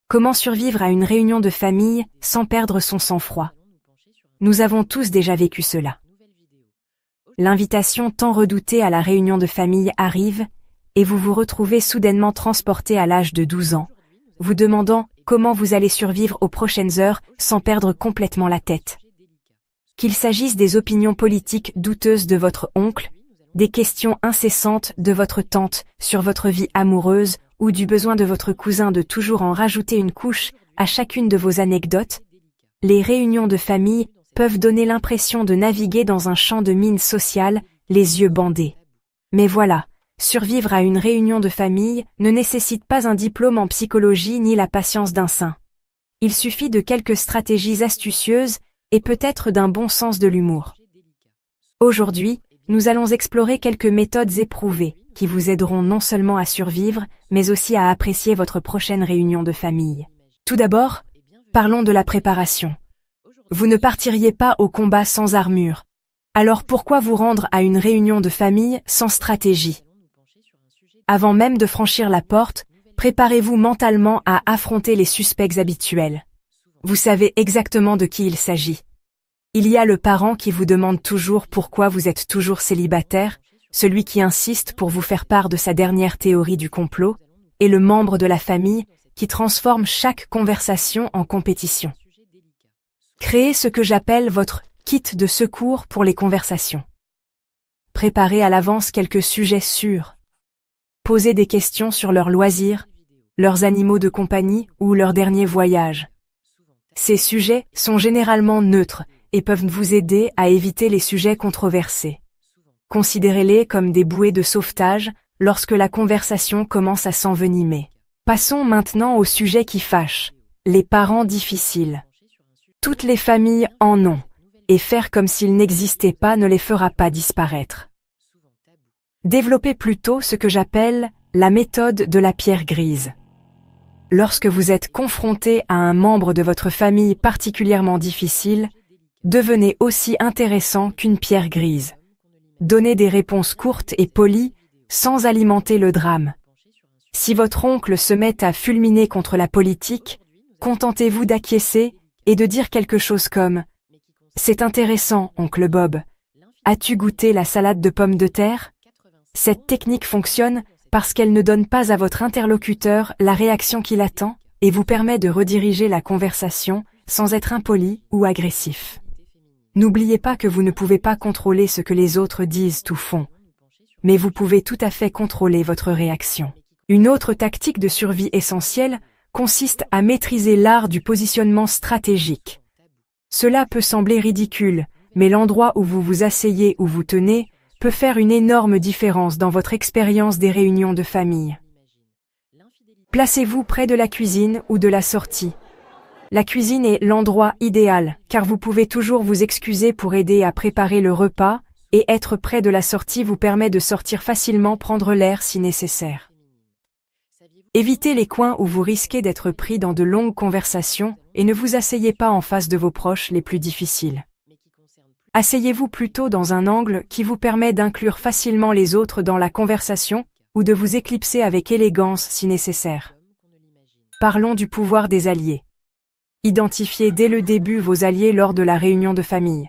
Comment survivre à une réunion de famille sans perdre son sang-froid? Nous avons tous déjà vécu cela. L'invitation tant redoutée à la réunion de famille arrive, et vous vous retrouvez soudainement transporté à l'âge de 12 ans, vous demandant comment vous allez survivre aux prochaines heures sans perdre complètement la tête. Qu'il s'agisse des opinions politiques douteuses de votre oncle, des questions incessantes de votre tante sur votre vie amoureuse ou du besoin de votre cousin de toujours en rajouter une couche à chacune de vos anecdotes, les réunions de famille peuvent donner l'impression de naviguer dans un champ de mines sociales, les yeux bandés. Mais voilà, survivre à une réunion de famille ne nécessite pas un diplôme en psychologie ni la patience d'un saint. Il suffit de quelques stratégies astucieuses et peut-être d'un bon sens de l'humour. Aujourd'hui, nous allons explorer quelques méthodes éprouvées qui vous aideront non seulement à survivre, mais aussi à apprécier votre prochaine réunion de famille. Tout d'abord, parlons de la préparation. Vous ne partiriez pas au combat sans armure. Alors pourquoi vous rendre à une réunion de famille sans stratégie? Avant même de franchir la porte, préparez-vous mentalement à affronter les suspects habituels. Vous savez exactement de qui il s'agit. Il y a le parent qui vous demande toujours pourquoi vous êtes toujours célibataire, celui qui insiste pour vous faire part de sa dernière théorie du complot, et le membre de la famille qui transforme chaque conversation en compétition. Créez ce que j'appelle votre kit de secours pour les conversations. Préparez à l'avance quelques sujets sûrs. Posez des questions sur leurs loisirs, leurs animaux de compagnie ou leur dernier voyage. Ces sujets sont généralement neutres et peuvent vous aider à éviter les sujets controversés. Considérez-les comme des bouées de sauvetage lorsque la conversation commence à s'envenimer. Passons maintenant au sujet qui fâche, les parents difficiles. Toutes les familles en ont, et faire comme s'ils n'existaient pas ne les fera pas disparaître. Développez plutôt ce que j'appelle la méthode de la pierre grise. Lorsque vous êtes confronté à un membre de votre famille particulièrement difficile, devenez aussi intéressant qu'une pierre grise. Donnez des réponses courtes et polies, sans alimenter le drame. Si votre oncle se met à fulminer contre la politique, contentez-vous d'acquiescer et de dire quelque chose comme « C'est intéressant, oncle Bob. As-tu goûté la salade de pommes de terre ?» Cette technique fonctionne parce qu'elle ne donne pas à votre interlocuteur la réaction qu'il attend et vous permet de rediriger la conversation sans être impoli ou agressif. N'oubliez pas que vous ne pouvez pas contrôler ce que les autres disent ou font, mais vous pouvez tout à fait contrôler votre réaction. Une autre tactique de survie essentielle consiste à maîtriser l'art du positionnement stratégique. Cela peut sembler ridicule, mais l'endroit où vous vous asseyez ou vous tenez peut faire une énorme différence dans votre expérience des réunions de famille. Placez-vous près de la cuisine ou de la sortie. La cuisine est l'endroit idéal, car vous pouvez toujours vous excuser pour aider à préparer le repas, et être près de la sortie vous permet de sortir facilement prendre l'air si nécessaire. Évitez les coins où vous risquez d'être pris dans de longues conversations et ne vous asseyez pas en face de vos proches les plus difficiles. Asseyez-vous plutôt dans un angle qui vous permet d'inclure facilement les autres dans la conversation ou de vous éclipser avec élégance si nécessaire. Parlons du pouvoir des alliés. Identifiez dès le début vos alliés lors de la réunion de famille.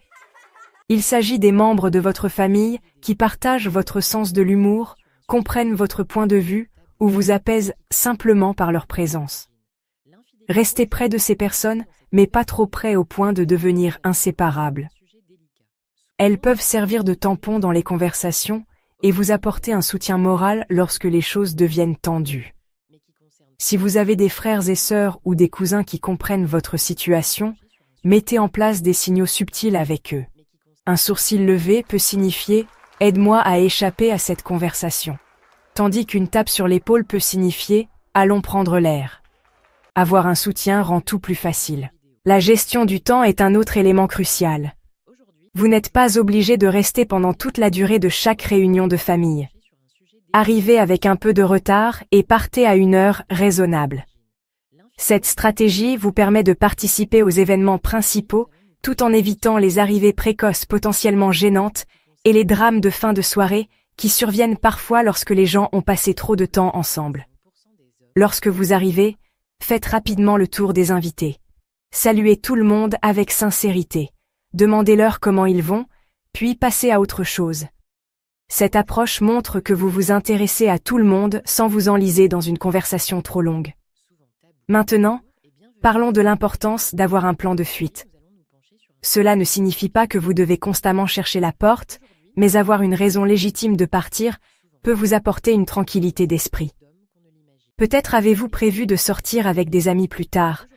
Il s'agit des membres de votre famille qui partagent votre sens de l'humour, comprennent votre point de vue ou vous apaisent simplement par leur présence. Restez près de ces personnes, mais pas trop près au point de devenir inséparables. Elles peuvent servir de tampon dans les conversations et vous apporter un soutien moral lorsque les choses deviennent tendues. Si vous avez des frères et sœurs ou des cousins qui comprennent votre situation, mettez en place des signaux subtils avec eux. Un sourcil levé peut signifier « Aide-moi à échapper à cette conversation », tandis qu'une tape sur l'épaule peut signifier « Allons prendre l'air ». Avoir un soutien rend tout plus facile. La gestion du temps est un autre élément crucial. Vous n'êtes pas obligé de rester pendant toute la durée de chaque réunion de famille. Arrivez avec un peu de retard et partez à une heure raisonnable. Cette stratégie vous permet de participer aux événements principaux tout en évitant les arrivées précoces potentiellement gênantes et les drames de fin de soirée qui surviennent parfois lorsque les gens ont passé trop de temps ensemble. Lorsque vous arrivez, Faites rapidement le tour des invités. Saluez tout le monde avec sincérité. Demandez-leur comment ils vont, puis passez à autre chose. Cette approche montre que vous vous intéressez à tout le monde sans vous enliser dans une conversation trop longue. Maintenant, parlons de l'importance d'avoir un plan de fuite. Cela ne signifie pas que vous devez constamment chercher la porte, mais avoir une raison légitime de partir peut vous apporter une tranquillité d'esprit. Peut-être avez-vous prévu de sortir avec des amis plus tard,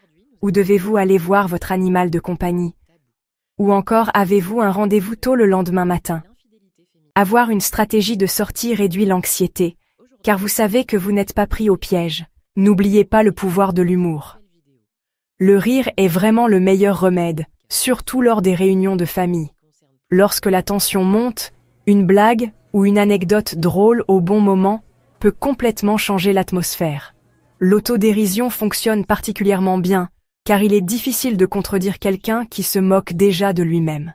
ou devez-vous aller voir votre animal de compagnie, ou encore avez-vous un rendez-vous tôt le lendemain matin. Avoir une stratégie de sortie réduit l'anxiété, car vous savez que vous n'êtes pas pris au piège. N'oubliez pas le pouvoir de l'humour. Le rire est vraiment le meilleur remède, surtout lors des réunions de famille. Lorsque la tension monte, une blague ou une anecdote drôle au bon moment peut complètement changer l'atmosphère. L'autodérision fonctionne particulièrement bien, car il est difficile de contredire quelqu'un qui se moque déjà de lui-même.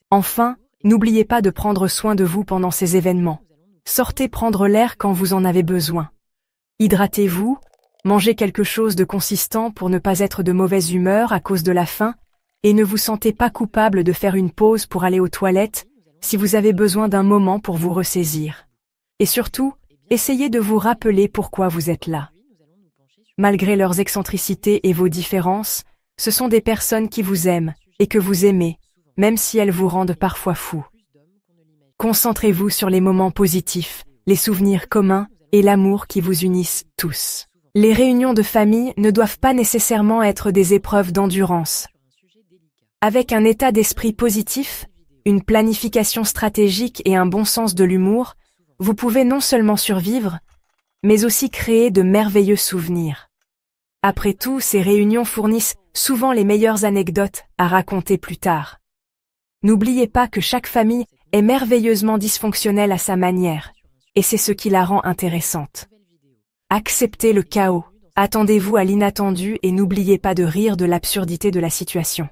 Enfin, n'oubliez pas de prendre soin de vous pendant ces événements. Sortez prendre l'air quand vous en avez besoin. Hydratez-vous, mangez quelque chose de consistant pour ne pas être de mauvaise humeur à cause de la faim, et ne vous sentez pas coupable de faire une pause pour aller aux toilettes si vous avez besoin d'un moment pour vous ressaisir. Et surtout, essayez de vous rappeler pourquoi vous êtes là. Malgré leurs excentricités et vos différences, ce sont des personnes qui vous aiment et que vous aimez, même si elles vous rendent parfois fou. Concentrez-vous sur les moments positifs, les souvenirs communs et l'amour qui vous unissent tous. Les réunions de famille ne doivent pas nécessairement être des épreuves d'endurance. Avec un état d'esprit positif, une planification stratégique et un bon sens de l'humour, vous pouvez non seulement survivre, mais aussi créer de merveilleux souvenirs. Après tout, ces réunions fournissent souvent les meilleures anecdotes à raconter plus tard. N'oubliez pas que chaque famille est merveilleusement dysfonctionnelle à sa manière, et c'est ce qui la rend intéressante. Acceptez le chaos, attendez-vous à l'inattendu et n'oubliez pas de rire de l'absurdité de la situation.